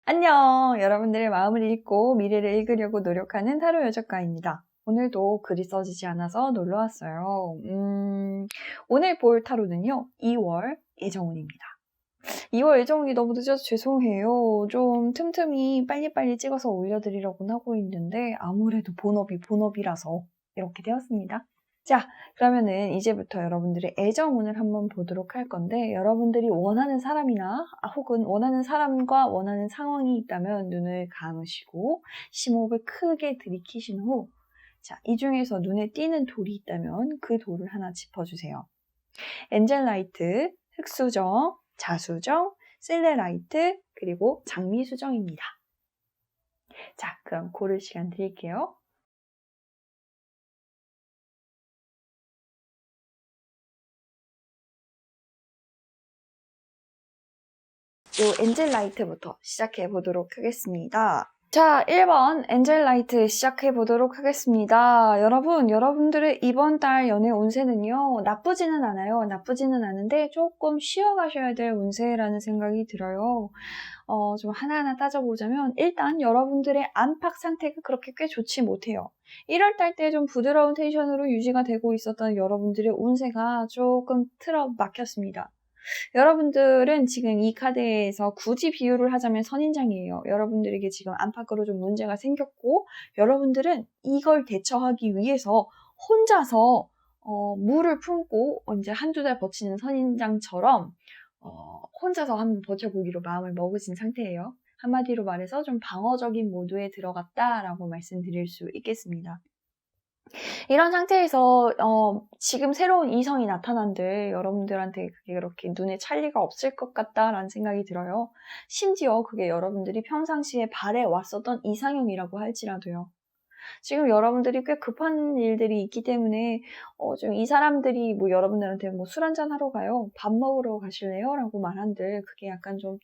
안녕! 여러분들의 마음을 읽고 미래를 읽으려고 노력하는 타로 여적가입니다. 오늘도 글이 써지지 않아서 놀러왔어요. 오늘 볼 타로는요, 2월 애정운입니다. 2월 애정운이 너무 늦어서 죄송해요. 좀 틈틈이 빨리빨리 찍어서 올려드리려고 하고 있는데 아무래도 본업이라서 이렇게 되었습니다. 자, 그러면은 이제부터 여러분들의 애정운을 한번 보도록 할 건데, 여러분들이 원하는 사람이나 혹은 원하는 사람과 원하는 상황이 있다면 눈을 감으시고 심호흡을 크게 들이키신 후, 자, 이 중에서 눈에 띄는 돌이 있다면 그 돌을 하나 짚어주세요. 엔젤라이트, 흑수정, 자수정, 실레라이트, 그리고 장미수정입니다. 자, 그럼 고를 시간 드릴게요. 요 엔젤라이트부터 시작해 보도록 하겠습니다. 자, 1번 엔젤라이트 시작해 보도록 하겠습니다. 여러분들의 이번 달 연애 운세는요, 나쁘지는 않아요. 나쁘지는 않은데 조금 쉬어가셔야 될 운세라는 생각이 들어요. 좀 하나하나 따져보자면 일단 여러분들의 안팎 상태가 그렇게 꽤 좋지 못해요. 1월 달 때 좀 부드러운 텐션으로 유지가 되고 있었던 여러분들의 운세가 조금 틀어막혔습니다. 여러분들은 지금 이 카드에서 굳이 비유를 하자면 선인장이에요. 여러분들에게 지금 안팎으로 좀 문제가 생겼고, 여러분들은 이걸 대처하기 위해서 혼자서 물을 품고 이제 한두 달 버티는 선인장처럼 혼자서 한번 버텨보기로 마음을 먹으신 상태예요. 한마디로 말해서 좀 방어적인 모드에 들어갔다라고 말씀드릴 수 있겠습니다. 이런 상태에서 지금 새로운 이성이 나타난들 여러분들한테 그게 그렇게 눈에 찰 리가 없을 것 같다라는 생각이 들어요. 심지어 그게 여러분들이 평상시에 바래왔었던 이상형이라고 할지라도요. 지금 여러분들이 꽤 급한 일들이 있기 때문에 좀 이 사람들이 뭐 여러분들한테 뭐 술 한잔 하러 가요? 밥 먹으러 가실래요? 라고 말한들 그게 약간 좀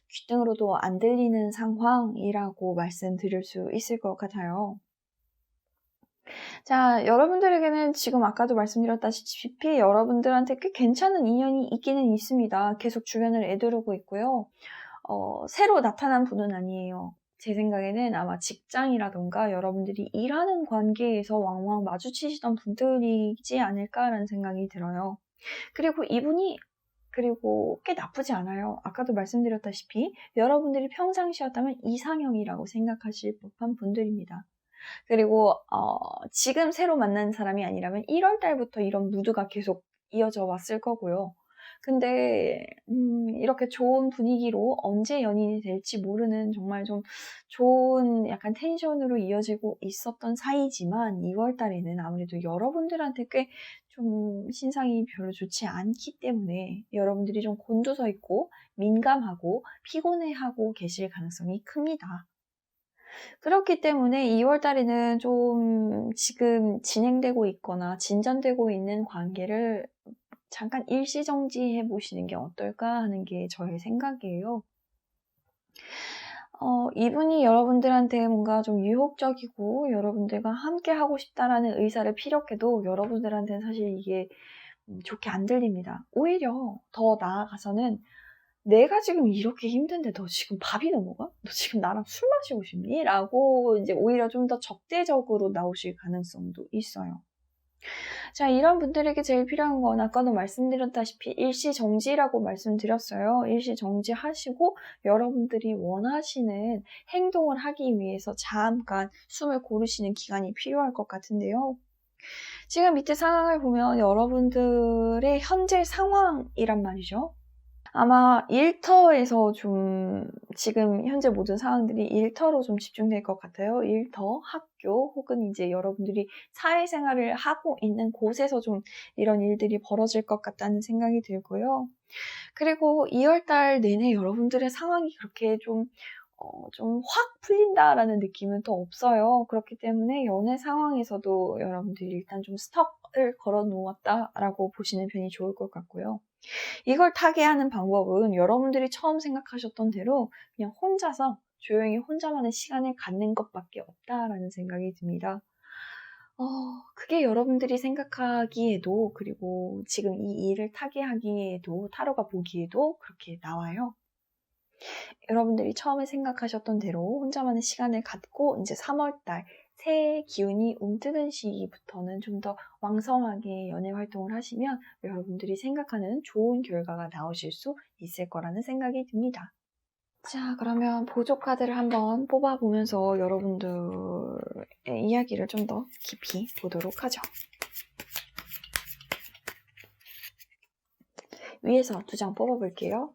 귓등으로도 안 들리는 상황이라고 말씀드릴 수 있을 것 같아요. 자, 여러분들에게는 지금 아까도 말씀드렸다시피 여러분들한테 꽤 괜찮은 인연이 있기는 있습니다. 계속 주변을 애두르고 있고요. 새로 나타난 분은 아니에요. 제 생각에는 아마 직장이라던가 여러분들이 일하는 관계에서 왕왕 마주치시던 분들이지 않을까라는 생각이 들어요. 그리고 이분이 꽤 나쁘지 않아요. 아까도 말씀드렸다시피 여러분들이 평상시였다면 이상형이라고 생각하실 법한 분들입니다. 그리고 지금 새로 만난 사람이 아니라면 1월 달부터 이런 무드가 계속 이어져 왔을 거고요. 근데 이렇게 좋은 분위기로 언제 연인이 될지 모르는 정말 좀 좋은 약간 텐션으로 이어지고 있었던 사이지만 2월 달에는 아무래도 여러분들한테 꽤 좀 신상이 별로 좋지 않기 때문에 여러분들이 좀 곤두서 있고 민감하고 피곤해하고 계실 가능성이 큽니다. 그렇기 때문에 2월 달에는 좀 지금 진행되고 있거나 진전되고 있는 관계를 잠깐 일시정지해 보시는 게 어떨까 하는 게 저의 생각이에요. 이분이 여러분들한테 뭔가 좀 유혹적이고 여러분들과 함께 하고 싶다라는 의사를 피력해도 여러분들한테는 사실 이게 좋게 안 들립니다. 오히려 더 나아가서는 내가 지금 이렇게 힘든데 너 지금 밥이 넘어가? 너 지금 나랑 술 마시고 싶니? 라고 이제 오히려 좀 더 적대적으로 나오실 가능성도 있어요. 자, 이런 분들에게 제일 필요한 건 아까도 말씀드렸다시피 일시정지라고 말씀드렸어요. 일시정지하시고 여러분들이 원하시는 행동을 하기 위해서 잠깐 숨을 고르시는 기간이 필요할 것 같은데요. 지금 밑에 상황을 보면 여러분들의 현재 상황이란 말이죠. 아마 일터에서 좀 지금 현재 모든 상황들이 일터로 좀 집중될 것 같아요. 일터, 학교 혹은 이제 여러분들이 사회생활을 하고 있는 곳에서 좀 이런 일들이 벌어질 것 같다는 생각이 들고요. 그리고 2월 달 내내 여러분들의 상황이 그렇게 좀 확 풀린다라는 느낌은 또 없어요. 그렇기 때문에 연애 상황에서도 여러분들이 일단 좀 스톱을 걸어 놓았다라고 보시는 편이 좋을 것 같고요. 이걸 타게 하는 방법은 여러분들이 처음 생각하셨던 대로 그냥 혼자서 조용히 혼자만의 시간을 갖는 것밖에 없다라는 생각이 듭니다. 그게 여러분들이 생각하기에도 그리고 지금 이 일을 타게 하기에도 타로가 보기에도 그렇게 나와요. 여러분들이 처음에 생각하셨던 대로 혼자만의 시간을 갖고 이제 3월달 새해 기운이 움트는 시기부터는 좀 더 왕성하게 연애 활동을 하시면 여러분들이 생각하는 좋은 결과가 나오실 수 있을 거라는 생각이 듭니다. 자, 그러면 보조 카드를 한번 뽑아보면서 여러분들의 이야기를 좀 더 깊이 보도록 하죠. 위에서 2장 뽑아볼게요.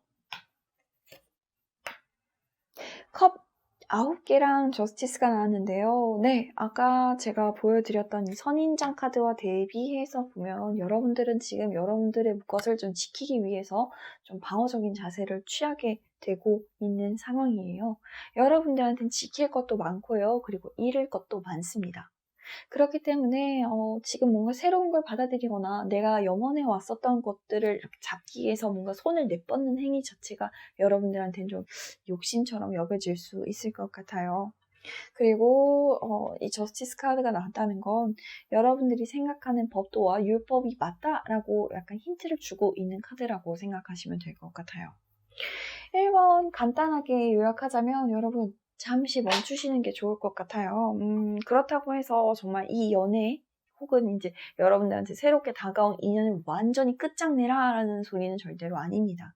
컵 9개랑 저스티스가 나왔는데요. 네, 아까 제가 보여드렸던 이 선인장 카드와 대비해서 보면 여러분들은 지금 여러분들의 것을 좀 지키기 위해서 좀 방어적인 자세를 취하게 되고 있는 상황이에요. 여러분들한테는 지킬 것도 많고요. 그리고 잃을 것도 많습니다. 그렇기 때문에 지금 뭔가 새로운 걸 받아들이거나 내가 염원해 왔었던 것들을 이렇게 잡기 위해서 뭔가 손을 내뻗는 행위 자체가 여러분들한테는 좀 욕심처럼 여겨질 수 있을 것 같아요. 그리고 이 저스티스 카드가 나왔다는 건 여러분들이 생각하는 법도와 율법이 맞다라고 약간 힌트를 주고 있는 카드라고 생각하시면 될 것 같아요. 1번 간단하게 요약하자면 여러분 잠시 멈추시는 게 좋을 것 같아요. 그렇다고 해서 정말 이 연애 혹은 이제 여러분들한테 새롭게 다가온 인연을 완전히 끝장내라 라는 소리는 절대로 아닙니다.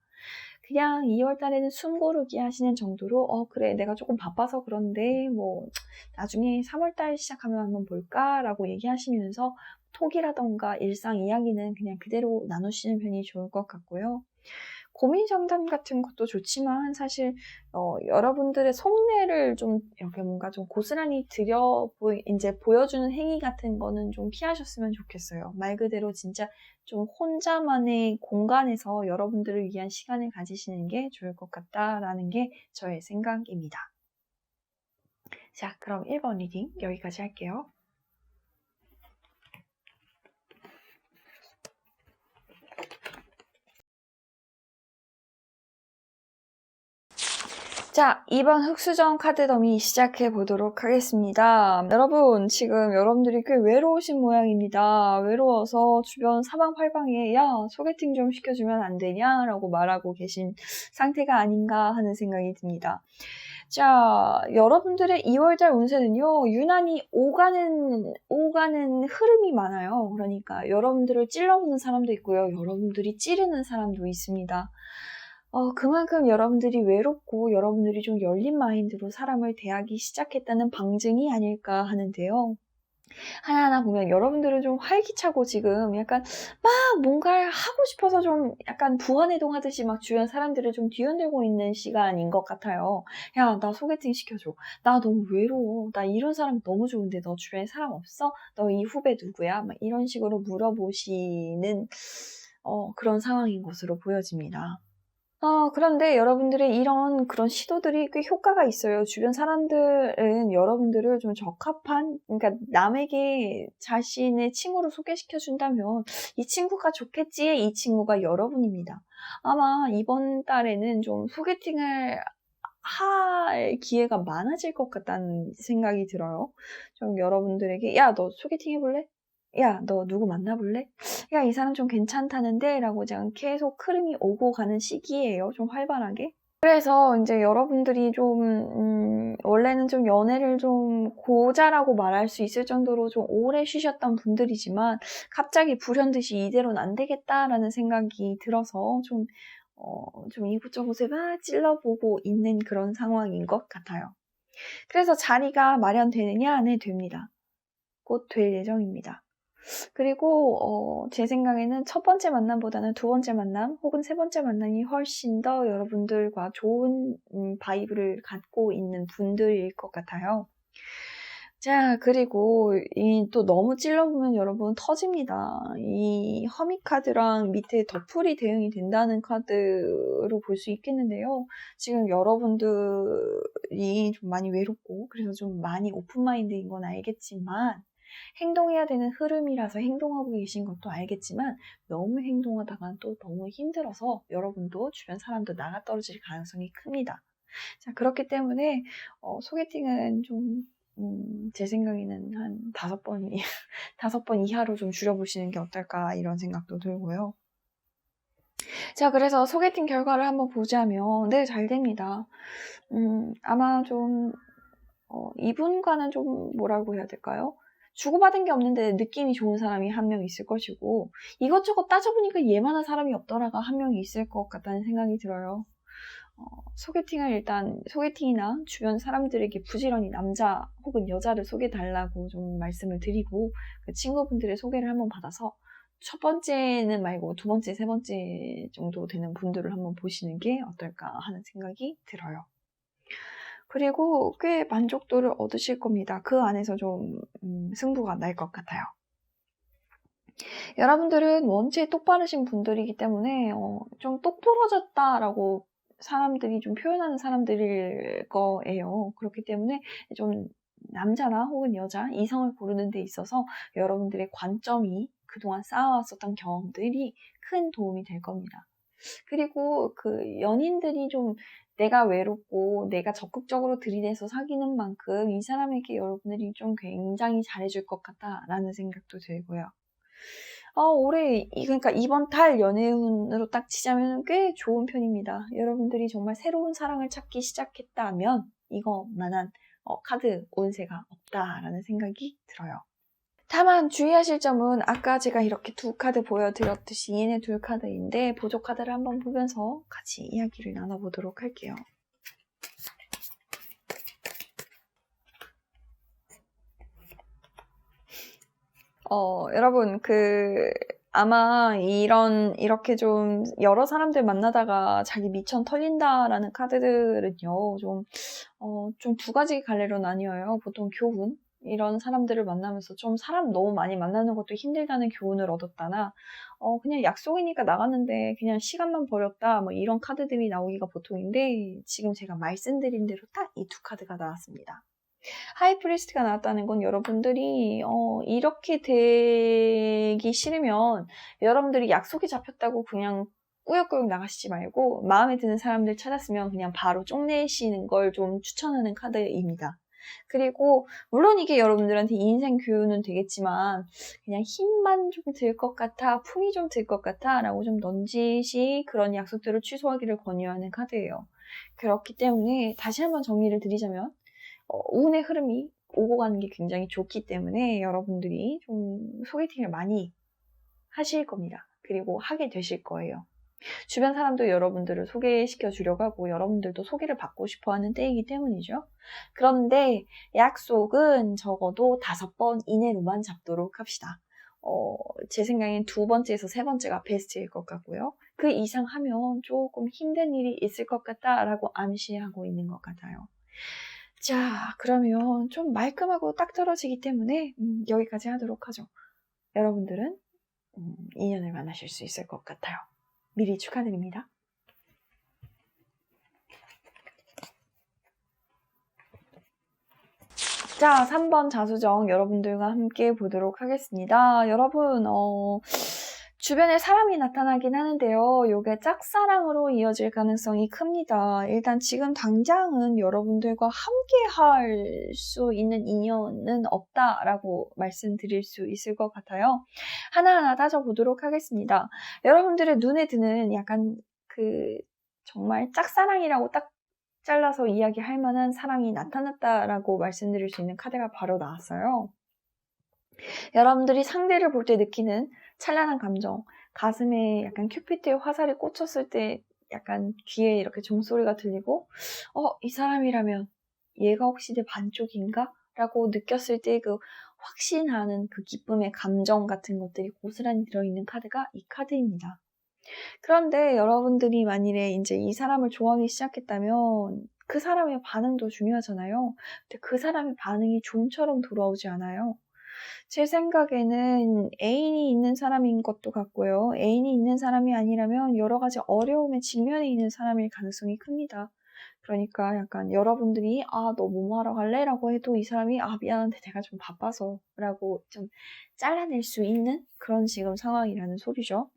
그냥 2월 달에는 숨 고르기 하시는 정도로 그래 내가 조금 바빠서 그런데 뭐 나중에 3월 달 시작하면 한번 볼까 라고 얘기하시면서 톡이라던가 일상 이야기는 그냥 그대로 나누시는 편이 좋을 것 같고요. 고민 상담 같은 것도 좋지만 사실 여러분들의 속내를 좀 이렇게 뭔가 좀 고스란히 이제 보여주는 행위 같은 거는 좀 피하셨으면 좋겠어요. 말 그대로 진짜 좀 혼자만의 공간에서 여러분들을 위한 시간을 가지시는 게 좋을 것 같다라는 게 저의 생각입니다. 자, 그럼 1번 리딩 여기까지 할게요. 자, 2번 흑수저 카드 더미 시작해 보도록 하겠습니다. 여러분, 지금 여러분들이 꽤 외로우신 모양입니다. 외로워서 주변 사방팔방에 야, 소개팅 좀 시켜주면 안 되냐? 라고 말하고 계신 상태가 아닌가 하는 생각이 듭니다. 자, 여러분들의 2월달 운세는요, 유난히 오가는 흐름이 많아요. 그러니까 여러분들을 찔러보는 사람도 있고요. 여러분들이 찌르는 사람도 있습니다. 그만큼 여러분들이 외롭고 여러분들이 좀 열린 마인드로 사람을 대하기 시작했다는 방증이 아닐까 하는데요. 하나하나 보면 여러분들은 좀 활기차고 지금 약간 막 뭔가를 하고 싶어서 좀 약간 부안해동하듯이 막 주변 사람들을 좀 뒤흔들고 있는 시간인 것 같아요. 야, 나 소개팅 시켜줘. 나 너무 외로워. 나 이런 사람 너무 좋은데 너 주변에 사람 없어? 너 이 후배 누구야? 막 이런 식으로 물어보시는 그런 상황인 것으로 보여집니다. 그런데 여러분들의 이런 그런 시도들이 꽤 효과가 있어요. 주변 사람들은 여러분들을 좀 적합한, 그러니까 남에게 자신의 친구로 소개시켜준다면 이 친구가 좋겠지의 이 친구가 여러분입니다. 아마 이번 달에는 좀 소개팅을 할 기회가 많아질 것 같다는 생각이 들어요. 좀 여러분들에게 야, 너 소개팅 해볼래? 야, 너 누구 만나볼래? 야, 이 사람 좀 괜찮다는데? 라고 계속 흐름이 오고 가는 시기예요. 좀 활발하게. 그래서 이제 여러분들이 좀, 원래는 좀 연애를 좀 고자라고 말할 수 있을 정도로 좀 오래 쉬셨던 분들이지만 갑자기 불현듯이 이대로는 안 되겠다라는 생각이 들어서 좀 이곳저곳에 막 찔러보고 있는 그런 상황인 것 같아요. 그래서 자리가 마련되느냐? 네, 됩니다. 곧 될 예정입니다. 그리고 제 생각에는 첫 번째 만남보다는 두 번째 만남 혹은 세 번째 만남이 훨씬 더 여러분들과 좋은 바이브를 갖고 있는 분들일 것 같아요. 자, 그리고 또 너무 찔러보면 여러분 터집니다. 이 허미 카드랑 밑에 덧풀이 대응이 된다는 카드로 볼 수 있겠는데요. 지금 여러분들이 좀 많이 외롭고 그래서 좀 많이 오픈마인드인 건 알겠지만 행동해야 되는 흐름이라서 행동하고 계신 것도 알겠지만 너무 행동하다가 또 너무 힘들어서 여러분도 주변 사람도 나가 떨어질 가능성이 큽니다. 자, 그렇기 때문에 소개팅은 좀 제 생각에는 한 5번, 5번 이하로 좀 줄여보시는 게 어떨까 이런 생각도 들고요. 자, 그래서 소개팅 결과를 한번 보자면, 네, 잘 됩니다. 아마 좀, 이분과는 좀 뭐라고 해야 될까요? 주고받은 게 없는데 느낌이 좋은 사람이 한 명 있을 것이고, 이것저것 따져보니까 얘만한 사람이 없더라가 한 명이 있을 것 같다는 생각이 들어요. 소개팅을 일단, 소개팅이나 주변 사람들에게 부지런히 남자 혹은 여자를 소개달라고 좀 말씀을 드리고, 그 친구분들의 소개를 한번 받아서, 첫 번째는 말고 두 번째, 세 번째 정도 되는 분들을 한번 보시는 게 어떨까 하는 생각이 들어요. 그리고 꽤 만족도를 얻으실 겁니다. 그 안에서 좀 승부가 날 것 같아요. 여러분들은 원체 똑바르신 분들이기 때문에 좀 똑부러졌다라고 사람들이 좀 표현하는 사람들일 거예요. 그렇기 때문에 좀 남자나 혹은 여자, 이성을 고르는 데 있어서 여러분들의 관점이 그동안 쌓아왔었던 경험들이 큰 도움이 될 겁니다. 그리고 그 연인들이 좀 내가 외롭고 내가 적극적으로 들이대서 사귀는 만큼 이 사람에게 여러분들이 좀 굉장히 잘해줄 것 같다라는 생각도 들고요. 올해, 그러니까 이번 달 연애운으로 딱 치자면 꽤 좋은 편입니다. 여러분들이 정말 새로운 사랑을 찾기 시작했다면 이거만한 카드 운세가 없다라는 생각이 들어요. 다만 주의하실 점은 아까 제가 이렇게 두 카드 보여드렸듯이 얘네 둘 카드인데 보조 카드를 한번 보면서 같이 이야기를 나눠보도록 할게요. 여러분, 아마 이렇게 좀 여러 사람들 만나다가 자기 미천 털린다라는 카드들은요, 좀 두 가지 갈래로 나뉘어요. 보통 교훈. 이런 사람들을 만나면서 좀 사람 너무 많이 만나는 것도 힘들다는 교훈을 얻었다나, 그냥 약속이니까 나갔는데 그냥 시간만 버렸다, 뭐 이런 카드들이 나오기가 보통인데, 지금 제가 말씀드린 대로 딱 이 두 카드가 나왔습니다. 하이프리스트가 나왔다는 건 여러분들이 이렇게 되기 싫으면 여러분들이 약속이 잡혔다고 그냥 꾸역꾸역 나가시지 말고 마음에 드는 사람들 찾았으면 그냥 바로 쪽내시는 걸 좀 추천하는 카드입니다. 그리고 물론 이게 여러분들한테 인생 교훈은 되겠지만 그냥 힘만 좀 들 것 같아, 품이 좀 들 것 같아 라고 좀 넌지시 그런 약속들을 취소하기를 권유하는 카드예요. 그렇기 때문에 다시 한번 정리를 드리자면 운의 흐름이 오고 가는 게 굉장히 좋기 때문에 여러분들이 좀 소개팅을 많이 하실 겁니다. 그리고 하게 되실 거예요. 주변 사람도 여러분들을 소개시켜 주려고 하고 여러분들도 소개를 받고 싶어 하는 때이기 때문이죠. 그런데 약속은 적어도 5번 이내로만 잡도록 합시다. 제 생각엔 두 번째에서 세 번째가 베스트일 것 같고요. 그 이상 하면 조금 힘든 일이 있을 것 같다라고 암시하고 있는 것 같아요. 자, 그러면 좀 말끔하고 딱 떨어지기 때문에 여기까지 하도록 하죠. 여러분들은 인연을 만나실 수 있을 것 같아요. 미리 축하드립니다. 자, 3번 자수정 여러분들과 함께 보도록 하겠습니다. 여러분, 주변에 사람이 나타나긴 하는데요. 요게 짝사랑으로 이어질 가능성이 큽니다. 일단 지금 당장은 여러분들과 함께 할 수 있는 인연은 없다라고 말씀드릴 수 있을 것 같아요. 하나하나 따져보도록 하겠습니다. 여러분들의 눈에 드는 약간 정말 짝사랑이라고 딱 잘라서 이야기할 만한 사람이 나타났다라고 말씀드릴 수 있는 카드가 바로 나왔어요. 여러분들이 상대를 볼 때 느끼는 찬란한 감정, 가슴에 약간 큐피드의 화살이 꽂혔을 때 약간 귀에 이렇게 종소리가 들리고 이 사람이라면 얘가 혹시 내 반쪽인가? 라고 느꼈을 때 그 확신하는 그 기쁨의 감정 같은 것들이 고스란히 들어있는 카드가 이 카드입니다. 그런데 여러분들이 만일에 이제 이 사람을 좋아하기 시작했다면 그 사람의 반응도 중요하잖아요. 근데 그 사람의 반응이 좀처럼 돌아오지 않아요. 제 생각에는 애인이 있는 사람인 것도 같고요. 애인이 있는 사람이 아니라면 여러 가지 어려움에 직면해 있는 사람일 가능성이 큽니다. 그러니까 약간 여러분들이 너 뭐하러 갈래? 라고 해도 이 사람이 미안한데 내가 좀 바빠서 라고 좀 잘라낼 수 있는 그런 지금 상황이라는 소리죠.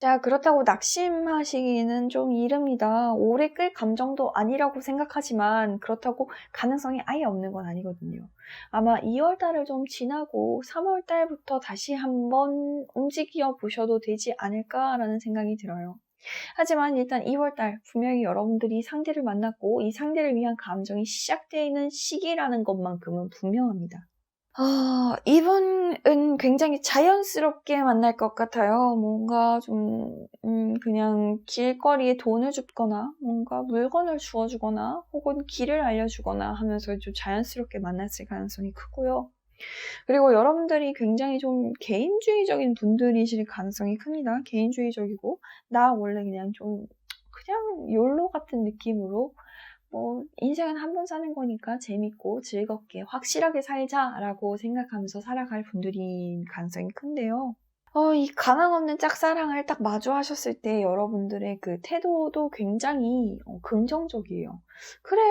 자, 그렇다고 낙심하시기는 좀 이릅니다. 오래 끌 감정도 아니라고 생각하지만 그렇다고 가능성이 아예 없는 건 아니거든요. 아마 2월 달을 좀 지나고 3월 달부터 다시 한번 움직여 보셔도 되지 않을까라는 생각이 들어요. 하지만 일단 2월달 분명히 여러분들이 상대를 만났고 이 상대를 위한 감정이 시작되는 시기라는 것만큼은 분명합니다. 이분은 굉장히 자연스럽게 만날 것 같아요. 뭔가 좀, 그냥 길거리에 돈을 줍거나, 뭔가 물건을 주어주거나, 혹은 길을 알려주거나 하면서 좀 자연스럽게 만났을 가능성이 크고요. 그리고 여러분들이 굉장히 좀 개인주의적인 분들이실 가능성이 큽니다. 개인주의적이고, 나 원래 그냥 좀, 그냥 욜로 같은 느낌으로, 인생은 한 번 사는 거니까 재밌고 즐겁게 확실하게 살자라고 생각하면서 살아갈 분들인 가능성이 큰데요. 이 가망 없는 짝사랑을 딱 마주하셨을 때 여러분들의 그 태도도 굉장히 긍정적이에요. 그래,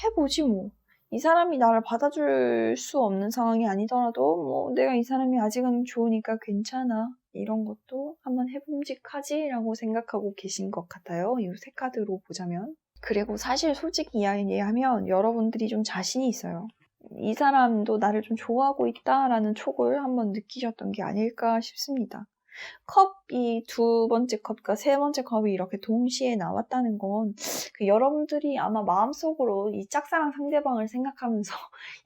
해보지 뭐. 이 사람이 나를 받아줄 수 없는 상황이 아니더라도 내가 이 사람이 아직은 좋으니까 괜찮아. 이런 것도 한번 해봄직하지라고 생각하고 계신 것 같아요. 이 세 카드로 보자면. 그리고 사실 솔직히 이야기하면 여러분들이 좀 자신이 있어요. 이 사람도 나를 좀 좋아하고 있다라는 촉을 한번 느끼셨던 게 아닐까 싶습니다. 컵이 두 번째 컵과 세 번째 컵이 이렇게 동시에 나왔다는 건 여러분들이 아마 마음속으로 이 짝사랑 상대방을 생각하면서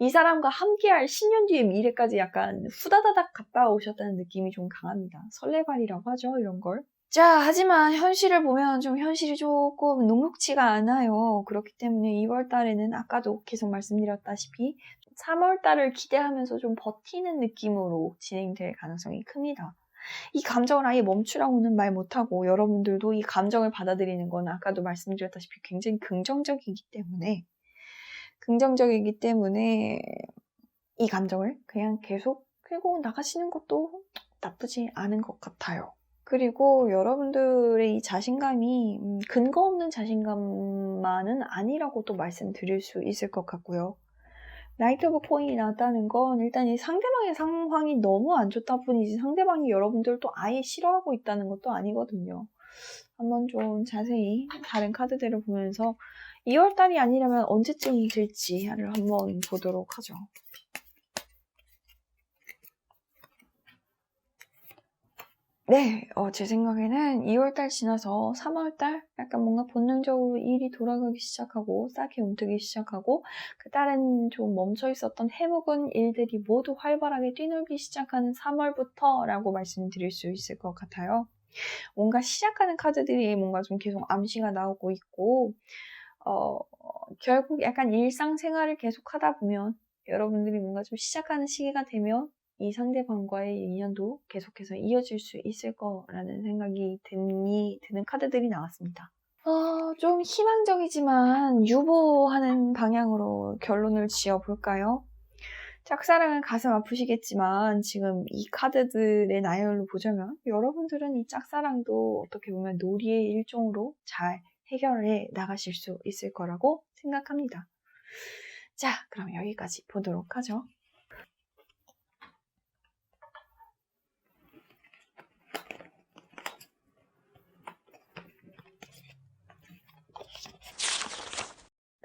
이 사람과 함께할 10년 뒤의 미래까지 약간 후다다닥 갔다 오셨다는 느낌이 좀 강합니다. 설레발이라고 하죠, 이런 걸. 자, 하지만 현실을 보면 좀 현실이 조금 녹록치가 않아요. 그렇기 때문에 2월 달에는 아까도 계속 말씀드렸다시피 3월 달을 기대하면서 좀 버티는 느낌으로 진행될 가능성이 큽니다. 이 감정을 아예 멈추라고는 말 못하고 여러분들도 이 감정을 받아들이는 건 아까도 말씀드렸다시피 굉장히 긍정적이기 때문에 이 감정을 그냥 계속 끌고 나가시는 것도 나쁘지 않은 것 같아요. 그리고 여러분들의 이 자신감이 근거 없는 자신감만은 아니라고 또 말씀드릴 수 있을 것 같고요. 나이트 오브 코인이 나왔다는 건 일단 이 상대방의 상황이 너무 안 좋다 뿐이지 상대방이 여러분들을 또 아예 싫어하고 있다는 것도 아니거든요. 한번 좀 자세히 다른 카드들을 보면서 2월달이 아니라면 언제쯤 될지를 한번 보도록 하죠. 네, 제 생각에는 2월달 지나서 3월달 약간 뭔가 본능적으로 일이 돌아가기 시작하고 싹이 움트기 시작하고 그 달은 좀 멈춰 있었던 해묵은 일들이 모두 활발하게 뛰놀기 시작하는 3월부터라고 말씀드릴 수 있을 것 같아요. 뭔가 시작하는 카드들이 뭔가 좀 계속 암시가 나오고 있고 결국 약간 일상생활을 계속 하다 보면 여러분들이 뭔가 좀 시작하는 시기가 되면 이 상대방과의 인연도 계속해서 이어질 수 있을 거라는 생각이 드는 카드들이 나왔습니다. 좀 희망적이지만 유보하는 방향으로 결론을 지어볼까요? 짝사랑은 가슴 아프시겠지만 지금 이 카드들의 나열로 보자면 여러분들은 이 짝사랑도 어떻게 보면 놀이의 일종으로 잘 해결해 나가실 수 있을 거라고 생각합니다. 자, 그럼 여기까지 보도록 하죠.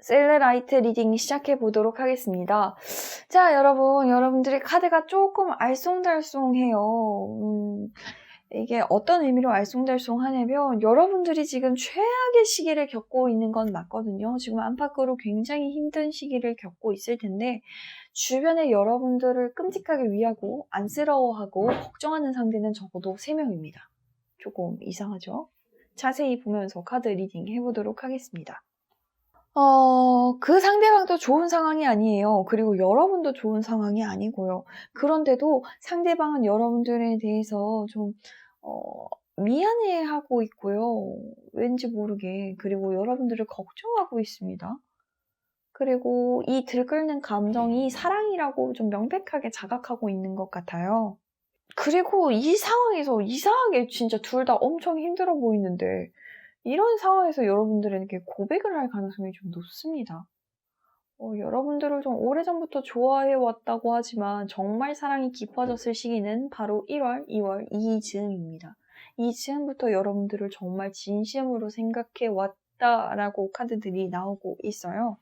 셀레라이트 리딩 시작해 보도록 하겠습니다. 자, 여러분들의 카드가 조금 알쏭달쏭해요. 이게 어떤 의미로 알쏭달쏭하냐면 여러분들이 지금 최악의 시기를 겪고 있는 건 맞거든요. 지금 안팎으로 굉장히 힘든 시기를 겪고 있을 텐데 주변에 여러분들을 끔찍하게 위하고 안쓰러워하고 걱정하는 상대는 적어도 3명입니다. 조금 이상하죠? 자세히 보면서 카드 리딩 해보도록 하겠습니다. 그 상대방도 좋은 상황이 아니에요. 그리고 여러분도 좋은 상황이 아니고요. 그런데도 상대방은 여러분들에 대해서 좀, 미안해하고 있고요. 왠지 모르게. 그리고 여러분들을 걱정하고 있습니다. 그리고 이 들끓는 감정이 사랑이라고 좀 명백하게 자각하고 있는 것 같아요. 그리고 이 상황에서 이상하게 진짜 둘 다 엄청 힘들어 보이는데, 이런 상황에서 여러분들에게 고백을 할 가능성이 좀 높습니다. 여러분들을 좀 오래전부터 좋아해왔다고 하지만 정말 사랑이 깊어졌을 시기는 바로 1월, 2월 이즈음입니다. 이즈음부터 여러분들을 정말 진심으로 생각해왔다라고 카드들이 나오고 있어요.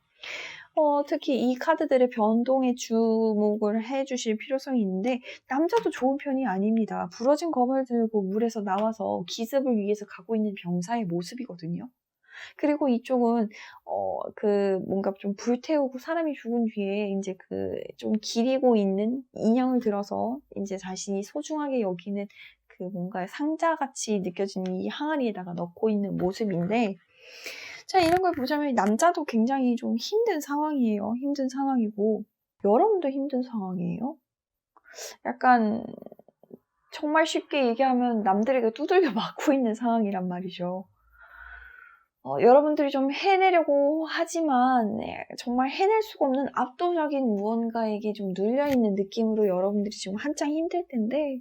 특히 이 카드들의 변동에 주목을 해주실 필요성이 있는데 남자도 좋은 편이 아닙니다. 부러진 검을 들고 물에서 나와서 기습을 위해서 가고 있는 병사의 모습이거든요. 그리고 이쪽은 뭔가 좀 불태우고 사람이 죽은 뒤에 이제 좀 기리고 있는 인형을 들어서 이제 자신이 소중하게 여기는 뭔가 상자같이 느껴지는 이 항아리에다가 넣고 있는 모습인데, 자, 이런 걸 보자면 남자도 굉장히 좀 힘든 상황이에요. 힘든 상황이고, 여러분도 힘든 상황이에요. 약간 정말 쉽게 얘기하면 남들에게 두들겨 맞고 있는 상황이란 말이죠. 여러분들이 좀 해내려고 하지만 정말 해낼 수가 없는 압도적인 무언가에게 좀 눌려있는 느낌으로 여러분들이 지금 한창 힘들 텐데,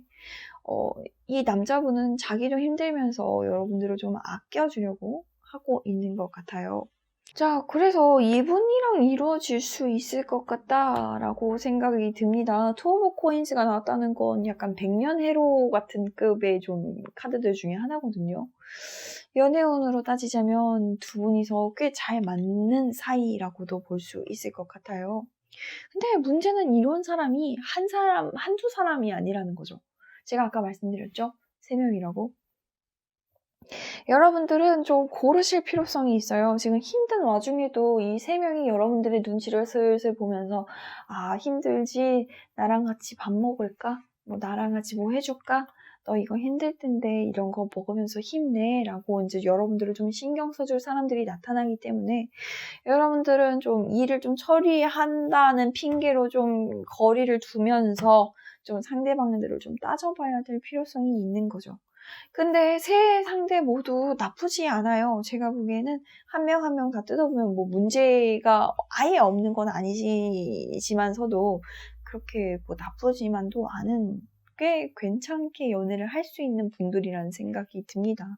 이 남자분은 자기도 힘들면서 여러분들을 좀 아껴주려고 하고 있는 것 같아요. 자, 그래서 이분이랑 이루어질 수 있을 것 같다라고 생각이 듭니다. 투 오브 코인스가 나왔다는 건 약간 백년 해로 같은 급의 좀 카드들 중에 하나거든요. 연애운으로 따지자면 두 분이서 꽤 잘 맞는 사이라고도 볼 수 있을 것 같아요. 근데 문제는 이런 사람이 한두 사람이 아니라는 거죠. 제가 아까 말씀드렸죠? 3명이라고. 여러분들은 좀 고르실 필요성이 있어요. 지금 힘든 와중에도 이 3명이 여러분들의 눈치를 슬슬 보면서, 아, 힘들지? 나랑 같이 밥 먹을까? 나랑 같이 뭐 해줄까? 너 이거 힘들 텐데 이런 거 먹으면서 힘내 라고 이제 여러분들을 좀 신경 써줄 사람들이 나타나기 때문에 여러분들은 좀 일을 좀 처리한다는 핑계로 좀 거리를 두면서 좀 상대방들을 좀 따져봐야 될 필요성이 있는 거죠. 근데 세 상대 모두 나쁘지 않아요. 제가 보기에는 한 명 한 명 다 뜯어보면 뭐 문제가 아예 없는 건 아니지만서도 그렇게 뭐 나쁘지만도 않은 꽤 괜찮게 연애를 할 수 있는 분들이라는 생각이 듭니다.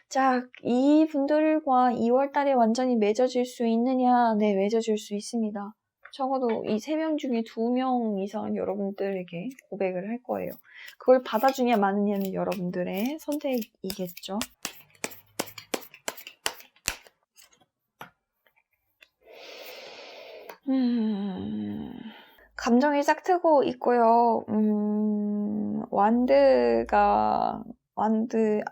자, 이 분들과 2월 달에 완전히 맺어질 수 있느냐? 네, 맺어질 수 있습니다. 적어도 이 3명 중에 2명 이상은 여러분들에게 고백을 할 거예요. 그걸 받아주냐 마느냐는 여러분들의 선택이겠죠. 감정이 싹트고 있고요. 완드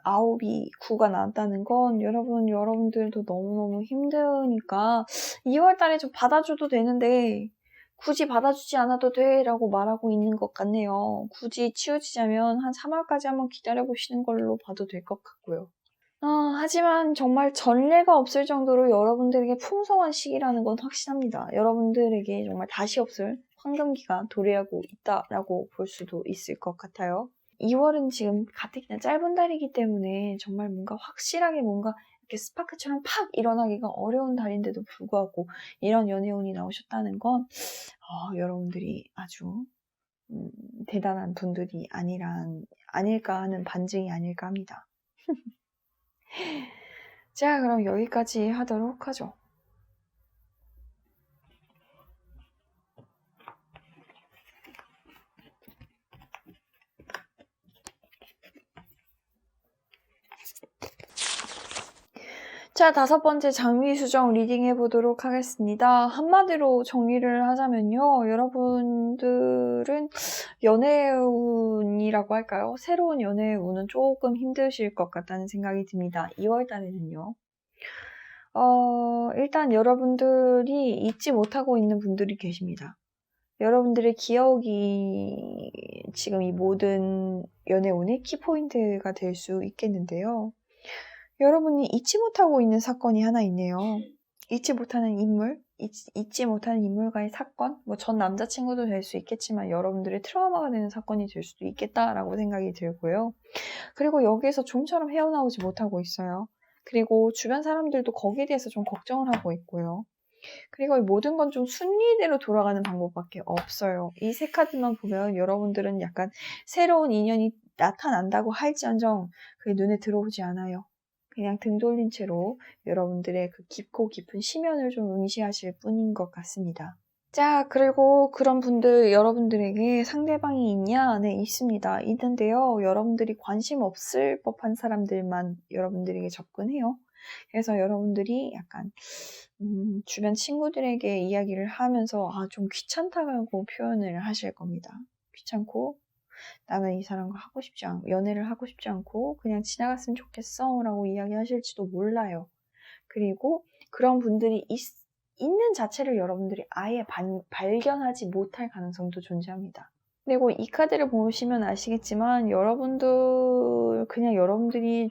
9이 9가 나왔다는 건 여러분들도 너무너무 힘드니까 2월 달에 좀 받아줘도 되는데 굳이 받아주지 않아도 돼 라고 말하고 있는 것 같네요. 굳이 치우치자면 한 3월까지 한번 기다려보시는 걸로 봐도 될 것 같고요. 하지만 정말 전례가 없을 정도로 여러분들에게 풍성한 시기라는 건 확실합니다. 여러분들에게 정말 다시 없을 황금기가 도래하고 있다라고 볼 수도 있을 것 같아요. 2월은 지금 가뜩이나 짧은 달이기 때문에 정말 뭔가 확실하게 뭔가 이렇게 스파크처럼 팍 일어나기가 어려운 달인데도 불구하고 이런 연애운이 나오셨다는 건 여러분들이 아주 대단한 분들이 아닐까 하는 반증이 아닐까 합니다. 자, 그럼 여기까지 하도록 하죠. 자, 5번째 장미 수정 리딩 해보도록 하겠습니다. 한마디로 정리를 하자면요. 여러분들은 연애운이라고 할까요? 새로운 연애운은 조금 힘드실 것 같다는 생각이 듭니다. 2월 달에는요. 일단 여러분들이 잊지 못하고 있는 분들이 계십니다. 여러분들의 기억이 지금 이 모든 연애운의 키포인트가 될 수 있겠는데요. 여러분이 잊지 못하고 있는 사건이 하나 있네요. 잊지 못하는 인물, 잊지 못하는 인물과의 사건, 뭐 전 남자친구도 될 수 있겠지만 여러분들의 트라우마가 되는 사건이 될 수도 있겠다라고 생각이 들고요. 그리고 여기에서 좀처럼 헤어나오지 못하고 있어요. 그리고 주변 사람들도 거기에 대해서 좀 걱정을 하고 있고요. 그리고 이 모든 건 좀 순리대로 돌아가는 방법밖에 없어요. 이 세 카드만 보면 여러분들은 약간 새로운 인연이 나타난다고 할지언정 그게 눈에 들어오지 않아요. 그냥 등 돌린 채로 여러분들의 그 깊고 깊은 심연을 좀 응시하실 뿐인 것 같습니다. 자, 그리고 그런 분들, 여러분들에게 상대방이 있냐? 네, 있는데요. 여러분들이 관심 없을 법한 사람들만 여러분들에게 접근해요. 그래서 여러분들이 약간 주변 친구들에게 이야기를 하면서 좀 귀찮다고 표현을 하실 겁니다. 귀찮고 나는 이 사람과 연애를 하고 싶지 않고 그냥 지나갔으면 좋겠어 라고 이야기하실지도 몰라요. 그리고 그런 분들이 있는 자체를 여러분들이 아예 발견하지 못할 가능성도 존재합니다. 그리고 이 카드를 보시면 아시겠지만 여러분들이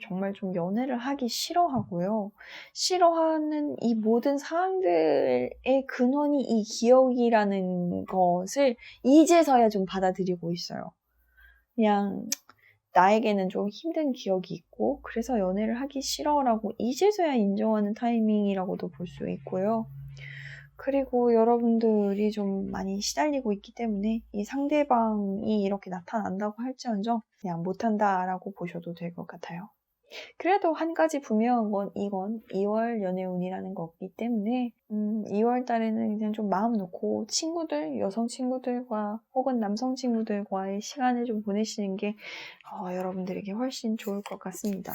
정말 좀 연애를 하기 싫어하고요. 싫어하는 이 모든 상황들의 근원이 이 기억이라는 것을 이제서야 좀 받아들이고 있어요. 그냥 나에게는 좀 힘든 기억이 있고 그래서 연애를 하기 싫어라고 이제서야 인정하는 타이밍이라고도 볼 수 있고요. 그리고 여러분들이 좀 많이 시달리고 있기 때문에 이 상대방이 이렇게 나타난다고 할지언정 그냥 못한다라고 보셔도 될 것 같아요. 그래도 한 가지 분명한 건 이건 2월 연애운이라는 거기 때문에 2월 달에는 그냥 좀 마음 놓고 여성 친구들과 혹은 남성 친구들과의 시간을 좀 보내시는 게 여러분들에게 훨씬 좋을 것 같습니다.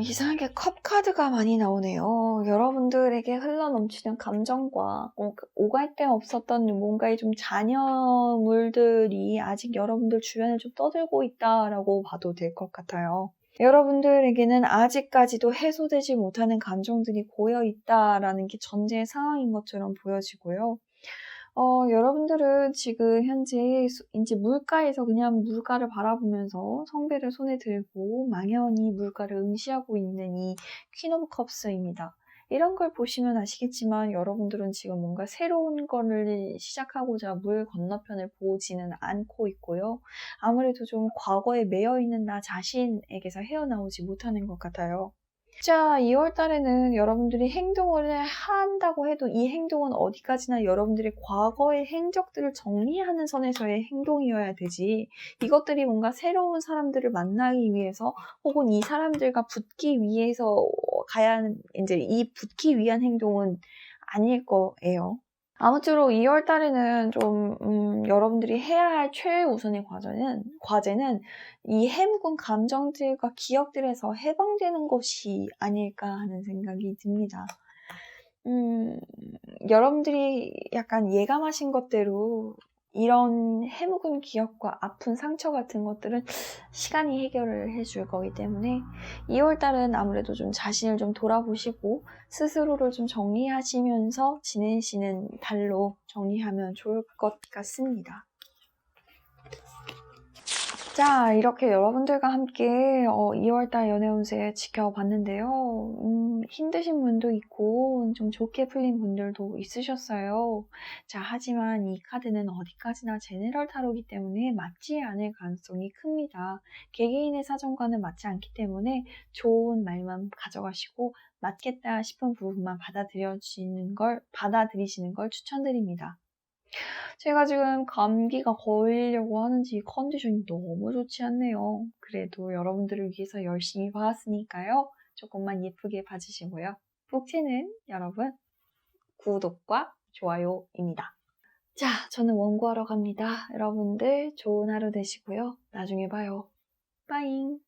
이상하게 컵 카드가 많이 나오네요. 여러분들에게 흘러넘치는 감정과 오갈 데 없었던 뭔가의 좀 잔여물들이 아직 여러분들 주변을 좀 떠들고 있다라고 봐도 될 것 같아요. 여러분들에게는 아직까지도 해소되지 못하는 감정들이 고여 있다라는 게 전제 상황인 것처럼 보여지고요. 여러분들은 지금 현재 이제 물가에서 그냥 물가를 바라보면서 성배를 손에 들고 망연히 물가를 응시하고 있는 이 퀸 오브 컵스입니다. 이런 걸 보시면 아시겠지만 여러분들은 지금 뭔가 새로운 거를 시작하고자 물 건너편을 보지는 않고 있고요. 아무래도 좀 과거에 매여 있는 나 자신에게서 헤어나오지 못하는 것 같아요. 자, 2월 달에는 여러분들이 행동을 한다고 해도 이 행동은 어디까지나 여러분들의 과거의 행적들을 정리하는 선에서의 행동이어야 되지. 이것들이 뭔가 새로운 사람들을 만나기 위해서 혹은 이 사람들과 붙기 위해서 이제 이 붙기 위한 행동은 아닐 거예요. 아무쪼록 2월 달에는 좀 여러분들이 해야 할 최우선의 과제는 이 해묵은 감정들과 기억들에서 해방되는 것이 아닐까 하는 생각이 듭니다. 여러분들이 약간 예감하신 것대로 이런 해묵은 기억과 아픈 상처 같은 것들은 시간이 해결을 해줄 거기 때문에 2월달은 아무래도 좀 자신을 좀 돌아보시고 스스로를 좀 정리하시면서 지내시는 달로 정리하면 좋을 것 같습니다. 자, 이렇게 여러분들과 함께 2월달 연애운세 지켜봤는데요. 힘드신 분도 있고 좀 좋게 풀린 분들도 있으셨어요. 자, 하지만 이 카드는 어디까지나 제네럴 타로이기 때문에 맞지 않을 가능성이 큽니다. 개개인의 사정과는 맞지 않기 때문에 좋은 말만 가져가시고 맞겠다 싶은 부분만 받아들이시는 걸 추천드립니다. 제가 지금 감기가 걸리려고 하는지 컨디션이 너무 좋지 않네요. 그래도 여러분들을 위해서 열심히 봐왔으니까요. 조금만 예쁘게 봐주시고요. 복채는 여러분 구독과 좋아요입니다. 자, 저는 원고하러 갑니다. 여러분들 좋은 하루 되시고요. 나중에 봐요. 빠잉!